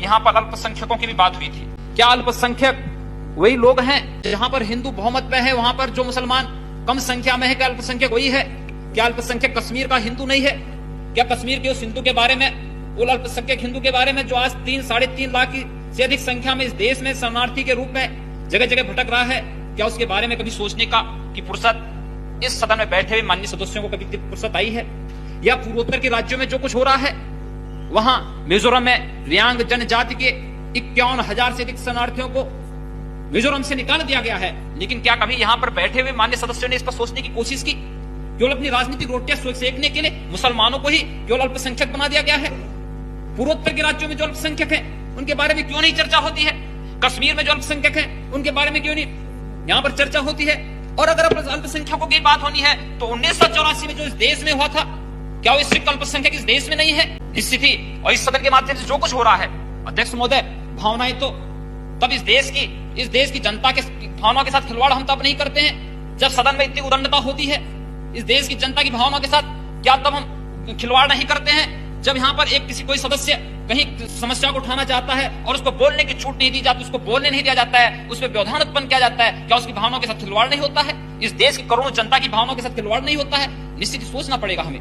यहाँ पर अल्पसंख्यकों की भी बात हुई थी। क्या अल्पसंख्यक वही लोग हैं जहां पर हिंदू बहुमत में है, वहां पर जो मुसलमान कम संख्या में है, क्या अल्पसंख्यक वही है? क्या अल्पसंख्यक कश्मीर का हिंदू नहीं है? क्या कश्मीर के उस हिंदू के बारे में, उन अल्पसंख्यक हिंदू के बारे में जो आज 3-3.5 लाख से अधिक संख्या में इस देश में शरणार्थी के रूप में जगह जगह भटक रहा है, क्या उसके बारे में कभी सोचने की फुर्सत इस सदन में बैठे हुए माननीय सदस्यों को कभी फुर्सत आई है? या पूर्वोत्तर के राज्यों में जो कुछ हो रहा है, वहां मिजोरम में रियांग जनजाति के 51,000 से अधिक शरणार्थियों को मिजोरम से निकाल दिया गया है, लेकिन क्या कभी यहां पर बैठे हुए माननीय सदस्यों ने इस पर सोचने की कोशिश की? केवल अपनी राजनीतिक रोटियां सेकने के लिए मुसलमानों को ही केवल अल्पसंख्यक बना दिया गया है। पूर्वोत्तर के राज्यों में जो अल्पसंख्यक हैं उनके बारे में क्यों नहीं चर्चा होती है? कश्मीर में जो अल्पसंख्यक हैं उनके बारे में क्यों नहीं यहां पर चर्चा होती है? और अगर अल्पसंख्यकों की बात होनी है तो 1984 में जो इस देश में हुआ था, क्या वो सिख अल्पसंख्यक इस देश में नहीं है? स्थिति और इस सदन के माध्यम से जो कुछ हो रहा है, अध्यक्ष महोदय, भावनाएं तो तब इस देश की जनता के भावनाओं के साथ खिलवाड़ हम तब नहीं करते हैं जब सदन में इतनी उदंडता होती है। इस देश की जनता की भावनाओं के साथ क्या तब हम खिलवाड़ नहीं करते हैं जब यहाँ पर कोई सदस्य कहीं समस्या को उठाना चाहता है और उसको बोलने की छूट नहीं दी जाती, उसको बोलने नहीं दिया जाता है, उस पर व्यवधान उत्पन्न किया जाता है, क्या उसकी भावनाओं के साथ खिलवाड़ नहीं होता है? इस देश की करोड़ों जनता की भावनाओं के साथ खिलवाड़ नहीं होता है? निश्चित सोचना पड़ेगा हमें।